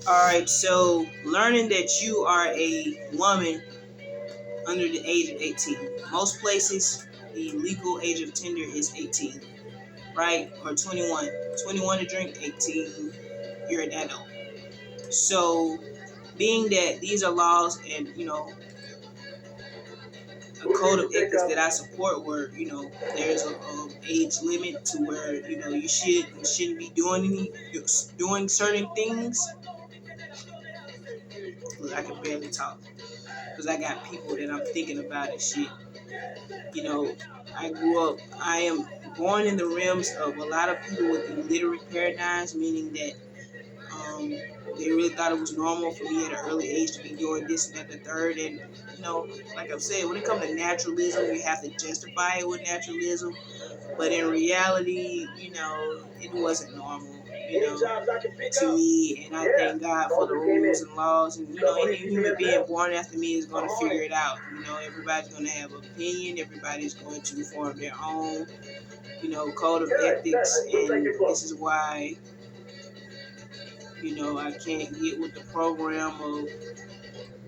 Alright, so learning that you are a woman under the age of 18. Most places, the legal age of tender is 18, right? Or 21. 21 to drink, 18, you're an adult. So, being that these are laws and, a code of ethics that I support where, there's a age limit to where, you shouldn't be doing certain things. Look, I can barely talk because I got people that I'm thinking about and shit. You know, I am born in the realms of a lot of people with illiterate paradigms, meaning that they really thought it was normal for me at an early age to be doing this and that, the third. And, like I've said, when it comes to naturalism, you have to justify it with naturalism. But in reality, it wasn't normal, to me. And I thank God for the rules and laws. And, any human being born after me is going to figure it out. Everybody's going to have an opinion. Everybody's going to form their own, code of ethics. And this is why, I can't get with the program of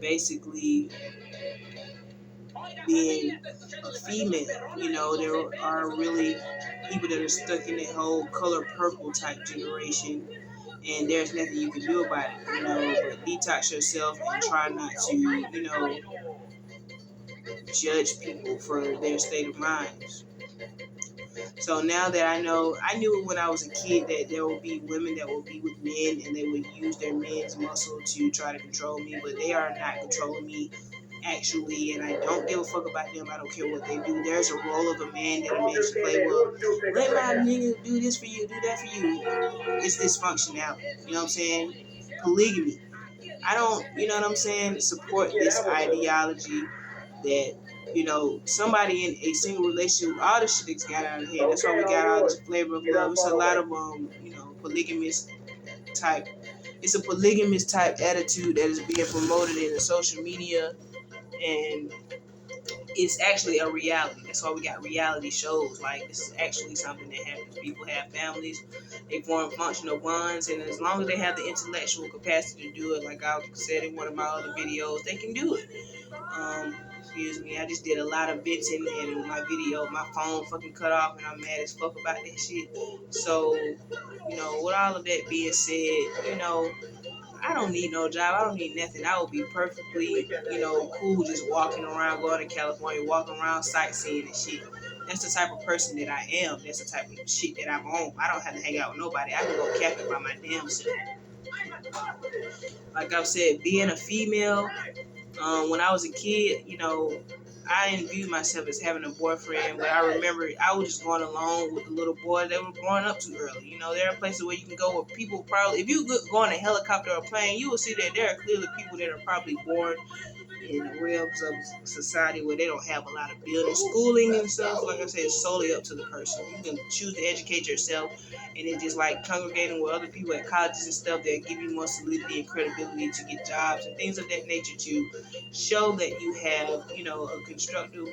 basically being a female. There are really people that are stuck in that whole color purple type generation, and there's nothing you can do about it, but detox yourself and try not to, judge people for their state of minds. So now that I knew when I was a kid that there will be women that will be with men and they would use their men's muscle to try to control me, but they are not controlling me actually, and I don't give a fuck about them. I don't care what they do. There's a role of a man that a man should play. Well, let my nigga do this for you, do that for you. It's dysfunctionality. You know what I'm saying? Polygamy. I don't, support this ideology that, somebody in a single relationship, all this shit got out of hand. That's why we got all this flavor of love. It's a lot of, polygamous type. It's a polygamous type attitude that is being promoted in the social media, and it's actually a reality. That's why we got reality shows. Like, this is actually something that happens. People have families, they form functional bonds, and as long as they have the intellectual capacity to do it, like I said in one of my other videos, they can do it. Excuse me, I just did a lot of venting in my video. My phone fucking cut off, and I'm mad as fuck about that shit. So, with all of that being said, I don't need no job. I don't need nothing. I would be perfectly, cool just walking around, going to California, walking around sightseeing and shit. That's the type of person that I am. That's the type of shit that I'm on. I don't have to hang out with nobody. I can go camping by my damn self. Like I've said, being a female, when I was a kid, I didn't view myself as having a boyfriend, but I remember I was just going along with the little boys that were growing up too early. There are places where you can go where people probably, if you go on a helicopter or plane, you will see that there are clearly people that are probably born in the realms of society where they don't have a lot of building schooling and stuff. Like I said, it's solely up to the person. You can choose to educate yourself, and it's just like congregating with other people at colleges and stuff that give you more solidity and credibility to get jobs and things of that nature to show that you have, a constructive,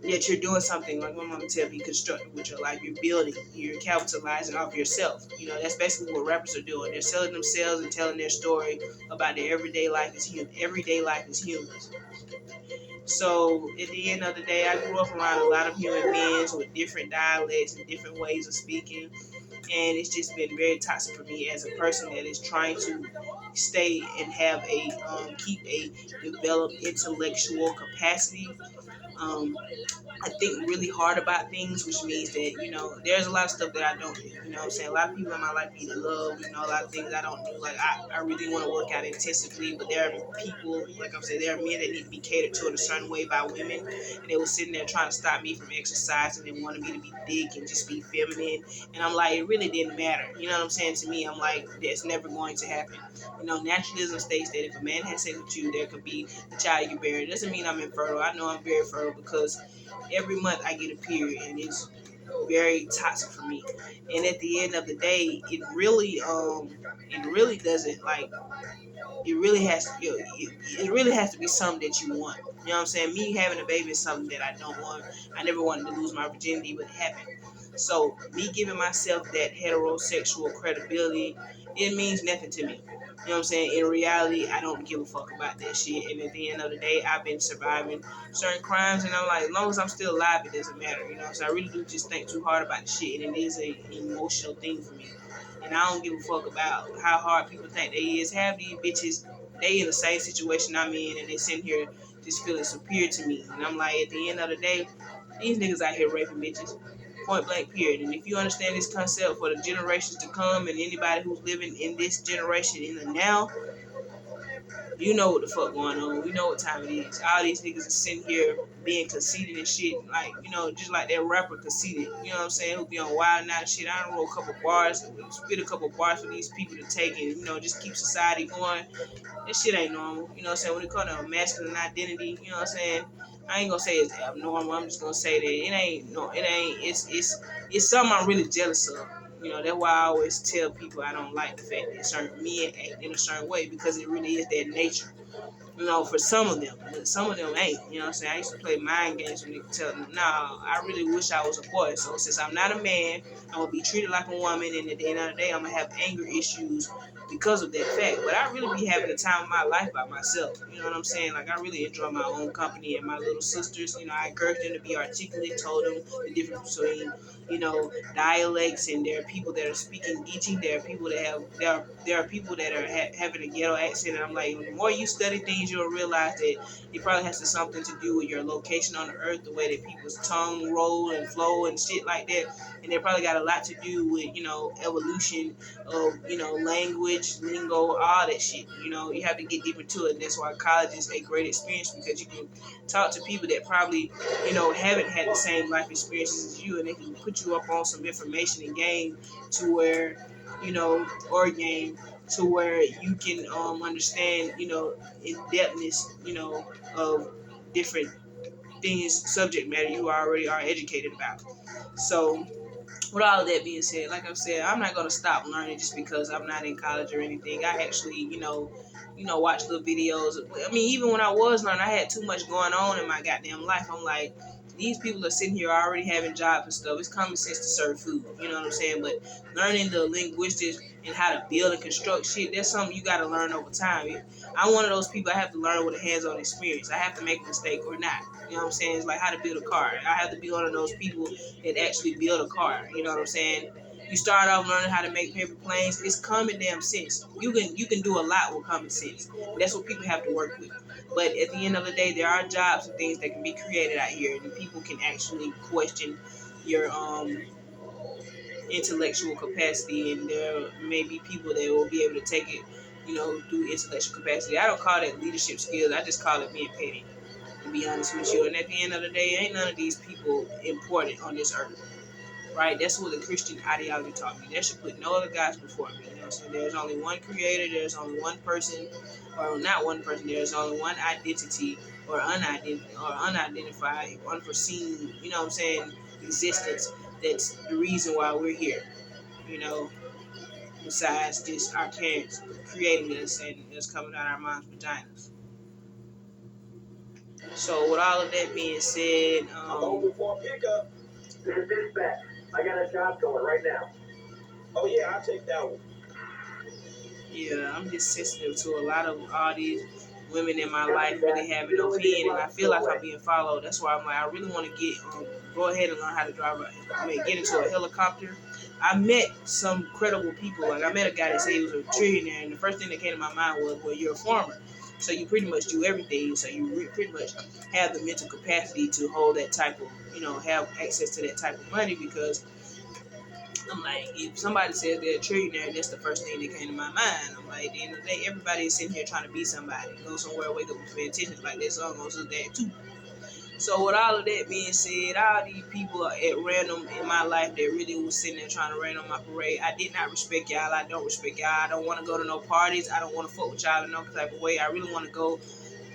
that you're doing something, like my mama tell me, constructive with your life. You're building, you're capitalizing off yourself. That's basically what rappers are doing. They're selling themselves and telling their story about their everyday life as human. Everyday life as humans. So at the end of the day, I grew up around a lot of human beings with different dialects and different ways of speaking, and it's just been very toxic for me as a person that is trying to stay and have keep a developed intellectual capacity. I think really hard about things, which means that, there's a lot of stuff that I don't do. You know what I'm saying? A lot of people in my life need love, a lot of things I don't do. Like, I really want to work out intensively, but there are people, like I'm saying, there are men that need to be catered to in a certain way by women, and they were sitting there trying to stop me from exercising and wanted me to be thick and just be feminine. And I'm like, it really didn't matter. You know what I'm saying? To me, I'm like, that's never going to happen. Naturalism states that if a man has sex with you, there could be a child you bear. It doesn't mean I'm infertile. I know I'm very fertile because every month I get a period, and it's very toxic for me. And at the end of the day, it really doesn't, like, it really has to, it really has to be something that you want. You know what I'm saying? Me having a baby is something that I don't want. I never wanted to lose my virginity, but it happened. So me giving myself that heterosexual credibility, it means nothing to me. You know what I'm saying? In reality, I don't give a fuck about that shit. And at the end of the day, I've been surviving certain crimes, and I'm like, as long as I'm still alive, it doesn't matter. You know, so I really do just think too hard about the shit, and it is an emotional thing for me. And I don't give a fuck about how hard people think they is. Have these bitches, they in the same situation I'm in, and they sitting here just feeling superior to me. And I'm like, at the end of the day, these niggas out here raping bitches. Point blank, period. And if you understand this concept for the generations to come and anybody who's living in this generation in the now, you know what the fuck going on. We know what time it is. All these niggas are sitting here being conceited and shit. Like, you know, just like that rapper conceited. You know what I'm saying? Who be on Wild Night and shit. I don't roll a couple bars, spit a couple bars for these people to take and, you know, just keep society going. This shit ain't normal. You know what I'm saying? When it comes to masculine identity, you know what I'm saying? I ain't gonna say it's abnormal. I'm just gonna say that it ain't no, it ain't. It's something I'm really jealous of. You know, that's why I always tell people I don't like the fact that certain men act in a certain way because it really is their nature. You know, for some of them, but some of them ain't. You know what I'm saying? I used to play mind games when they tell them, nah, I really wish I was a boy. So since I'm not a man, I'm gonna be treated like a woman, and at the end of the day, I'm gonna have anger issues because of that fact. But I really be having the time of my life by myself. You know what I'm saying? Like I really enjoy my own company and my little sisters. You know, I encourage them to be articulate, told them the difference between, you know, dialects, and there are people that are speaking Geechee. There are people that have there are people that are having a ghetto accent, and I'm like, the more you study things, you'll realize that it probably has something to do with your location on the earth, the way that people's tongue roll and flow and shit like that, and they probably got a lot to do with, you know, evolution of, you know, language, lingo, all that shit. You know, you have to get deep into it, and that's why college is a great experience because you can talk to people that probably, you know, haven't had the same life experiences as you, and they can put you up on some information and game to where, you know, or game to where you can understand, you know, in depthness, you know, of different things, subject matter you already are educated about. So with all of that being said, like I said, I'm not gonna stop learning just because I'm not in college or anything. I actually, watch little videos. I mean, even when I was learning, I had too much going on in my goddamn life. I'm like, these people are sitting here already having jobs and stuff. It's common sense to serve food. You know what I'm saying? But learning the linguistics and how to build and construct shit, that's something you gotta learn over time. I'm one of those people. I have to learn with a hands-on experience. I have to make a mistake or not. You know what I'm saying? It's like how to build a car. I have to be one of those people that actually build a car. You know what I'm saying? You start off learning how to make paper planes. It's common damn sense. You can do a lot with common sense. That's what people have to work with. But at the end of the day, there are jobs and things that can be created out here, and people can actually question your intellectual capacity, and there may be people that will be able to take it, you know, through intellectual capacity. I don't call that leadership skills. I just call it being petty, to be honest with you. And at the end of the day, ain't none of these people important on this earth. Right? That's what the Christian ideology taught me. There should put no other gods before me. You know what I'm saying? There's only one creator, there's only one person, or not one person, there's only one identity or unidentified, unforeseen, you know what I'm saying, existence that's the reason why we're here. You know, besides just our parents creating us and us coming out of our mom's vaginas. So with all of that being said, I'm home before pickup. Dispatch. I got a job going right now. Oh yeah, I'll take that one. Yeah, I'm just sensitive to a lot of all these women in my life really having an opinion, and I feel like I'm being followed. That's why I'm like, I really want to go ahead and learn how to drive. Get into a helicopter. I met some credible people. Like I met a guy that said he was a trillionaire, and the first thing that came to my mind was, well, you're a farmer, so you pretty much do everything. So you pretty much have the mental capacity to hold that type of, have access to that type of money because I'm like, if somebody says they're a trillionaire, that's the first thing that came to my mind. I'm like, at the end of the day, everybody is sitting here trying to be somebody. Go somewhere, wake up and pay attention. Like that song goes to that too. So with all of that being said, all these people are at random in my life that really was sitting there trying to rain on my parade. I did not respect y'all. I don't respect y'all. I don't want to go to no parties. I don't want to fuck with y'all in no type of way. I really want to go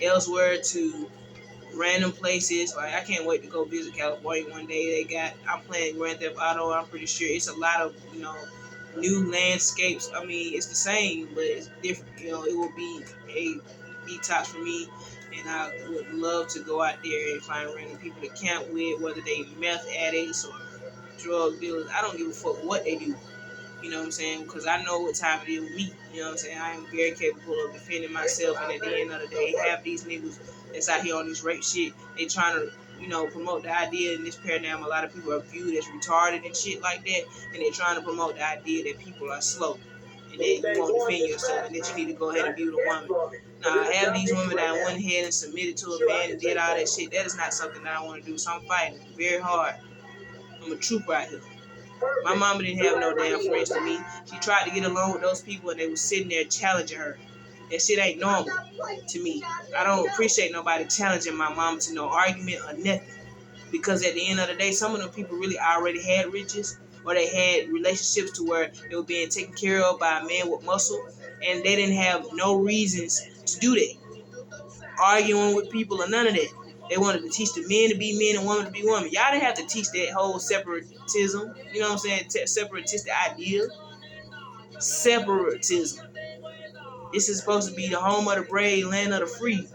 elsewhere to random places. Like I can't wait to go visit California one day. I'm playing Grand Theft Auto. I'm pretty sure it's a lot of new landscapes. I mean, it's the same, but it's different. It will be a detox for me, and I would love to go out there and find random people to camp with, whether they meth addicts or drug dealers. I don't give a fuck what they do. You know what I'm saying? Because I know what time it is with me. You know what I'm saying? I am very capable of defending myself. And at the end of the day, have these niggas that's out here on this rape shit. They trying to, promote the idea in this paradigm. A lot of people are viewed as retarded and shit like that. And they're trying to promote the idea that people are slow. And that you won't defend yourself. And that you need to go ahead and be with a woman. Now, I have these women that went ahead and submitted to a man and did all that shit. That is not something that I want to do. So I'm fighting very hard. I'm a trooper out here. My mama didn't have no damn friends to me. She tried to get along with those people and they was sitting there challenging her. That shit ain't normal to me. I don't appreciate nobody challenging my mama to no argument or nothing. Because at the end of the day, some of them people really already had riches or they had relationships to where they were being taken care of by a man with muscle and they didn't have no reasons to do that. Arguing with people or none of that. They wanted to teach the men to be men and women to be women. Y'all didn't have to teach that whole separatism. You know what I'm saying? Separatistic idea. Separatism. This is supposed to be the home of the brave, land of the free.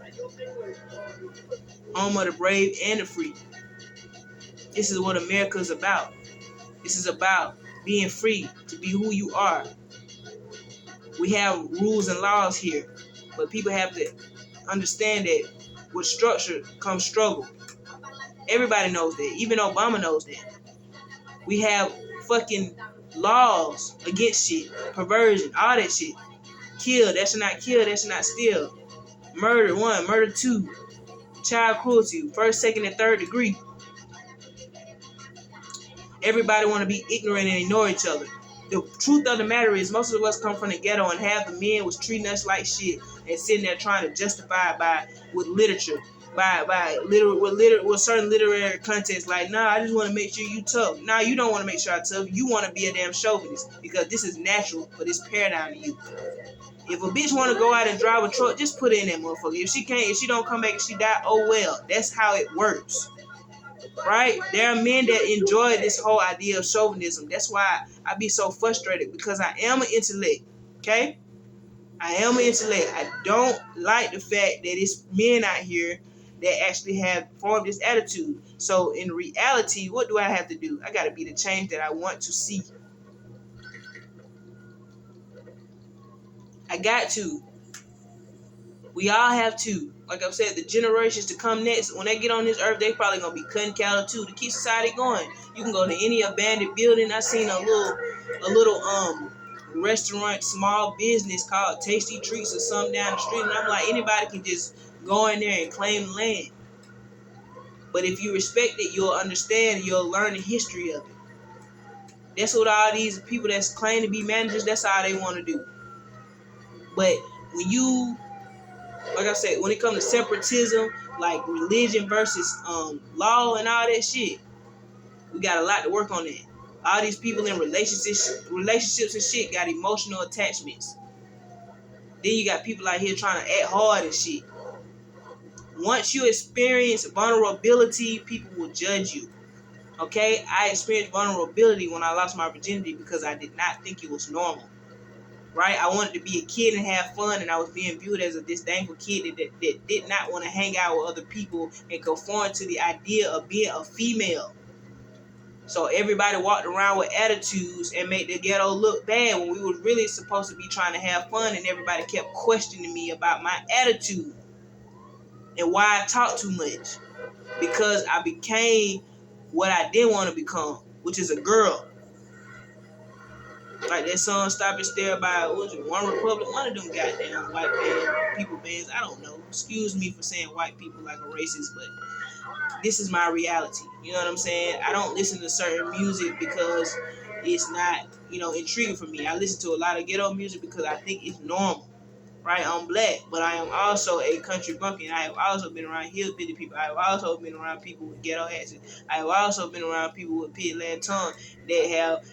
Home of the brave and the free. This is what America is about. This is about being free to be who you are. We have rules and laws here, but people have to understand that with structure comes struggle. Everybody knows that. Even Obama knows that. We have fucking laws against shit. Perversion. All that shit. Kill. That should not kill. That should not steal. Murder 1. Murder 2. Child cruelty. 1st, 2nd, and 3rd degree. Everybody want to be ignorant and ignore each other. The truth of the matter is most of us come from the ghetto and half the men was treating us like shit and sitting there trying to justify with literature. With certain literary contents like, nah, I just want to make sure you tough. Nah, you don't want to make sure I'm tough. You want to be a damn chauvinist because this is natural for this paradigm to you. If a bitch want to go out and drive a truck, just put it in that motherfucker. If she don't come back and she die, oh well. That's how it works. Right? There are men that enjoy this whole idea of chauvinism. That's why I be so frustrated because I am an intellect. Okay? I am an intellect. I don't like the fact that it's men out here that actually have formed this attitude. So in reality, what do I have to do? I got to be the change that I want to see. I got to. We all have to. Like I've said, the generations to come next, when they get on this earth, they probably going to be cutting cattle too to keep society going. You can go to any abandoned building. I seen a little restaurant, small business called Tasty Treats or something down the street, and I'm like, anybody can just go in there and claim land. But if you respect it, you'll understand, you'll learn the history of it. That's what all these people that's claim to be managers, that's all they want to do. But when you, like I said, when it comes to separatism, like religion versus law and all that shit, we got a lot to work on that. All these people in relationships and shit got emotional attachments. Then you got people out here trying to act hard and shit. Once you experience vulnerability, people will judge you. Okay? I experienced vulnerability when I lost my virginity because I did not think it was normal. Right? I wanted to be a kid and have fun, and I was being viewed as a disdainful kid that did not want to hang out with other people and conform to the idea of being a female. So everybody walked around with attitudes and made the ghetto look bad when we were really supposed to be trying to have fun, and everybody kept questioning me about my attitude and why I talk too much. Because I became what I didn't want to become, which is a girl. Like that song Stop and Stare by, what was it, One Republic? One of them goddamn white people bands. I don't know. Excuse me for saying white people like a racist, but this is my reality. You know what I'm saying? I don't listen to certain music because it's not, intriguing for me. I listen to a lot of ghetto music because I think it's normal. Right? I'm black, but I am also a country bumpkin. I have also been around hillbilly people. I have also been around people with ghetto accents. I have also been around people with pit-land tongue that have,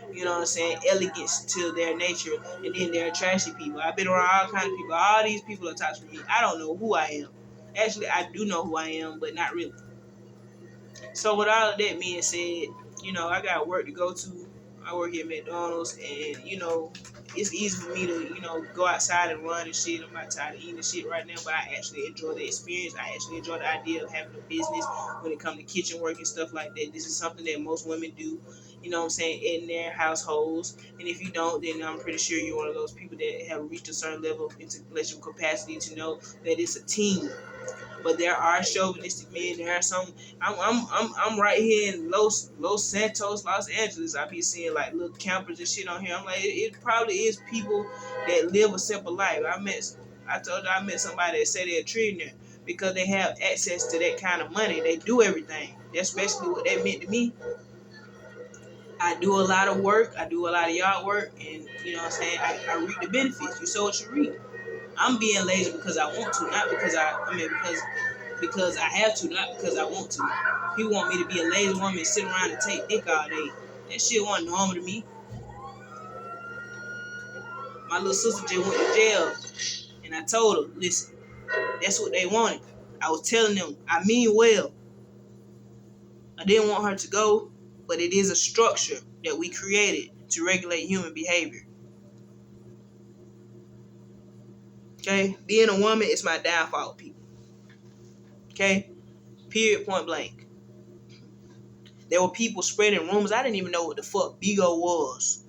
elegance to their nature, and then they're trashy people. I've been around all kinds of people. All these people are toxic for me. I don't know who I am. Actually, I do know who I am, but not really. So with all of that being said, I got work to go to. I work at McDonald's, and it's easy for me to go outside and run and shit. I'm not tired of eating shit right now, but I actually enjoy the experience. I actually enjoy the idea of having a business when it comes to kitchen work and stuff like that. This is something that most women do, you know what I'm saying, in their households. And if you don't, then I'm pretty sure you're one of those people that have reached a certain level of intellectual capacity to know that it's a team. But there are chauvinistic men. There are some. I'm right here in Los Santos, Los Angeles. I be seeing like little campers and shit on here. I'm like, it probably is people that live a simple life. I told you I met somebody that said they're a trillionaire because they have access to that kind of money. They do everything. That's basically what that meant to me. I do a lot of work. I do a lot of yard work, and you know what I'm saying. I reap the benefits. You sow what you reap. I'm being lazy because I want to, not because because I have to, not because I want to. People want me to be a lazy woman and sit around and take dick all day. That shit wasn't normal to me. My little sister just went to jail, and I told her, listen, that's what they wanted. I was telling them, I mean well. I didn't want her to go, but it is a structure that we created to regulate human behavior. Okay? Being a woman is my downfall, people. Okay? Period, point blank. There were people spreading rumors. I didn't even know what the fuck Bigo was.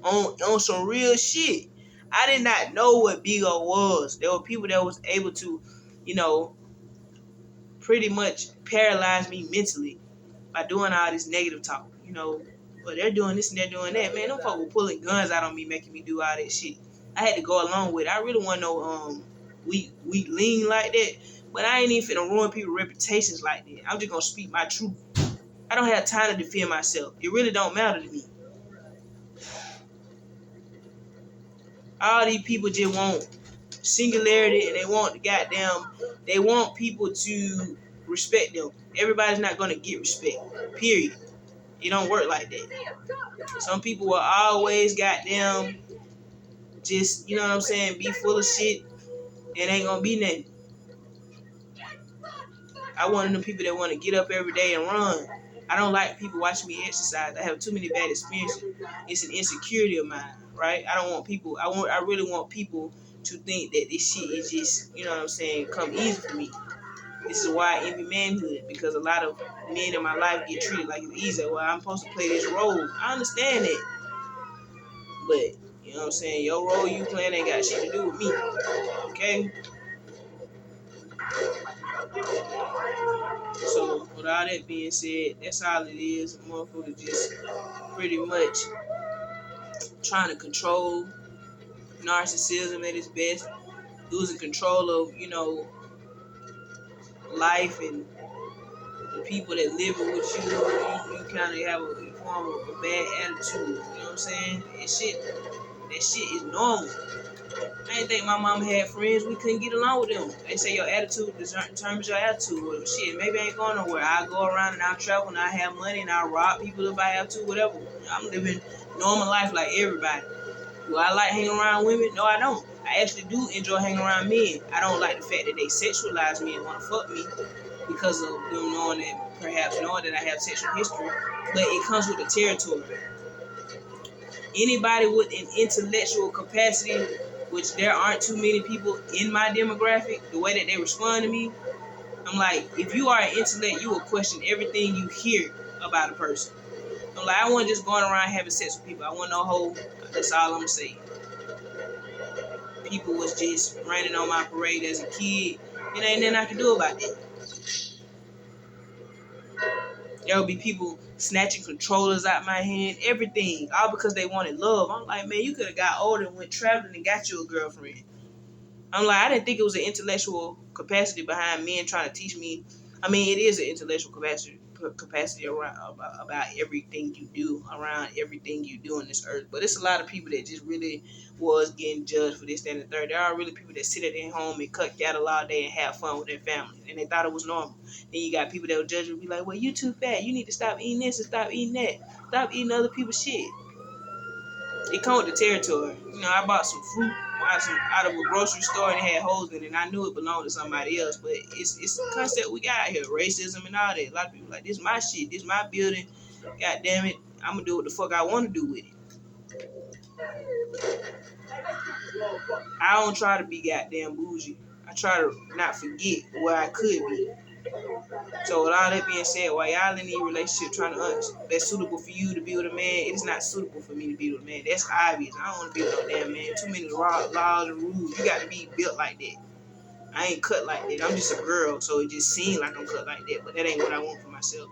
On some real shit. I did not know what Bigo was. There were people that was able to, you know, pretty much paralyze me mentally by doing all this negative talk. You know, but they're doing this and they're doing that. Man, them folks were pulling guns out on me, making me do all that shit. I had to go along with it. I really want no we lean like that. But I ain't even finna ruin people's reputations like that. I'm just gonna speak my truth. I don't have time to defend myself. It really don't matter to me. All these people just want singularity and they want people to respect them. Everybody's not gonna get respect. Period. It don't work like that. Some people will always goddamn just, you know what I'm saying, be full of shit and ain't gonna be nothing. I one of them people that want to get up every day and run. I don't like people watching me exercise. I have too many bad experiences. It's an insecurity of mine, right? I don't want people. I really want people to think that this shit is just, you know what I'm saying, come easy for me. This is why I envy manhood, because a lot of men in my life get treated like it's easy. Well, I'm supposed to play this role. I understand that, but you know what I'm saying. Your role you playing ain't got shit to do with me. Okay. So with all that being said, that's all it is. A motherfucker just pretty much trying to control narcissism at its best, losing control of, you know, life and the people that live with you. You kind of have a form of a bad attitude. You know what I'm saying? That shit is normal. I didn't think my mom had friends. We couldn't get along with them. They say your attitude determines your attitude. Well, shit, maybe I ain't going nowhere. I go around and I travel and I have money and I rob people if I have to, whatever. I'm living normal life like everybody. Do I like hanging around women? No, I don't. I actually do enjoy hanging around men. I don't like the fact that they sexualize me and want to fuck me because of them perhaps knowing that I have sexual history. But it comes with the territory. Anybody with an intellectual capacity, which there aren't too many people in my demographic, the way that they respond to me, I'm like, if you are an intellect, you will question everything you hear about a person. I'm like, I wasn't just going around having sex with people. I want no hoe. That's all I'm gonna say. People was just raining on my parade as a kid. It ain't nothing I can do about that. There will be people snatching controllers out my hand, everything, all because they wanted love. I'm like, man, you could have got older and went traveling and got you a girlfriend. I'm like, I didn't think it was an intellectual capacity behind men trying to teach me. I mean, it is an intellectual capacity around about everything you do, around everything you do on this earth. But it's a lot of people that just really was getting judged for this, that, and the third. There are really people that sit at their home and cut cattle all day and have fun with their family, and they thought it was normal. Then you got people that will judge you and be like, well, you too fat. You need to stop eating this and stop eating that. Stop eating other people's shit. It come with the territory. You know, I bought some fruit out of a grocery store and it had holes in it, and I knew it belonged to somebody else. But it's the concept we got out here, racism and all that. A lot of people like, this is my shit, this is my building. God damn it, I'm gonna do what the fuck I want to do with it. I don't try to be goddamn bougie. I try to not forget where I could be. So with all that being said, while y'all in the relationship trying to that's suitable for you to be with a man, it is not suitable for me to be with a man. That's obvious. I don't want to be with no damn man. Too many laws and rules. You got to be built like that. I ain't cut like that. I'm just a girl, so it just seems like I'm cut like that. But that ain't what I want for myself.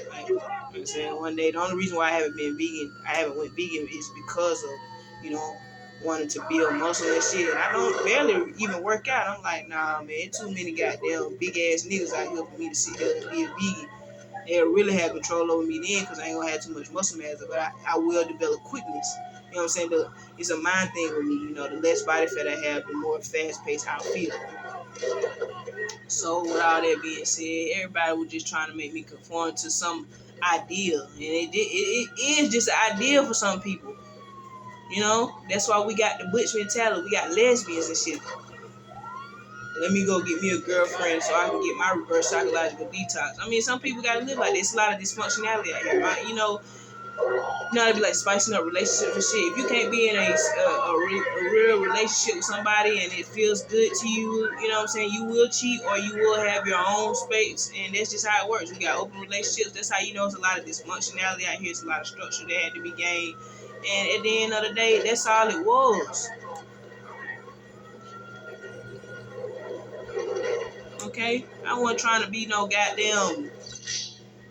Like, you know what I'm saying? One day, the only reason why I haven't went vegan is because of, wanting to build muscle and shit. And I don't barely even work out. I'm like, nah, man, too many goddamn big ass niggas out here for me to sit here and be a vegan. They'll really have control over me then because I ain't gonna have too much muscle mass, but I will develop quickness. You know what I'm saying? It's a mind thing with me. The less body fat I have, the more fast paced I feel. So with all that being said, everybody was just trying to make me conform to some ideal, and it is just an ideal for some people. That's why we got the butch mentality. We got lesbians and shit. Let me go get me a girlfriend so I can get my reverse psychological detox. I mean, some people gotta live like this. There's a lot of dysfunctionality out here, right? They be like spicing up relationships and shit. If you can't be in a real relationship with somebody and it feels good to you, you know what I'm saying, you will cheat or you will have your own space, and that's just how it works. We got open relationships. That's how it's a lot of dysfunctionality out here. It's a lot of structure that had to be gained, and at the end of the day, that's all it was. Okay, I wasn't trying to be no goddamn.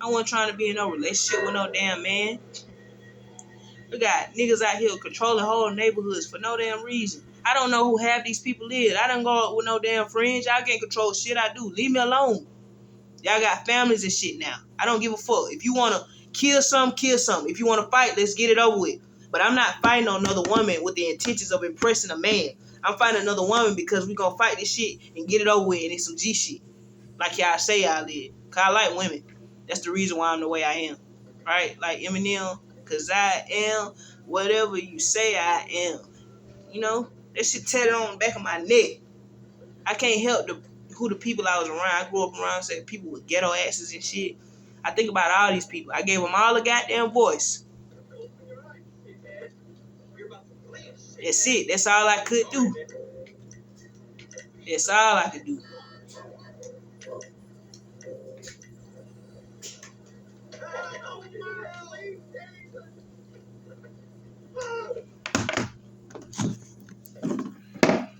I wasn't trying to be in no relationship with no damn man. We got niggas out here controlling whole neighborhoods for no damn reason. I don't know who half these people is. I don't go out with no damn friends. Y'all can't control shit I do. Leave me alone. Y'all got families and shit now. I don't give a fuck. If you want to kill some, kill some. If you want to fight, let's get it over with. But I'm not fighting on another woman with the intentions of impressing a man. I'm fighting another woman because we going to fight this shit and get it over with, and it's some G shit. Like y'all say y'all did. Because I like women. That's the reason why I'm the way I am. Right? Like Eminem. Because I am whatever you say I am. That shit tatted on the back of my neck. I can't help who the people I was around. I grew up around people with ghetto asses and shit. I think about all these people. I gave them all a goddamn voice. That's it. That's all I could do. That's all I could do.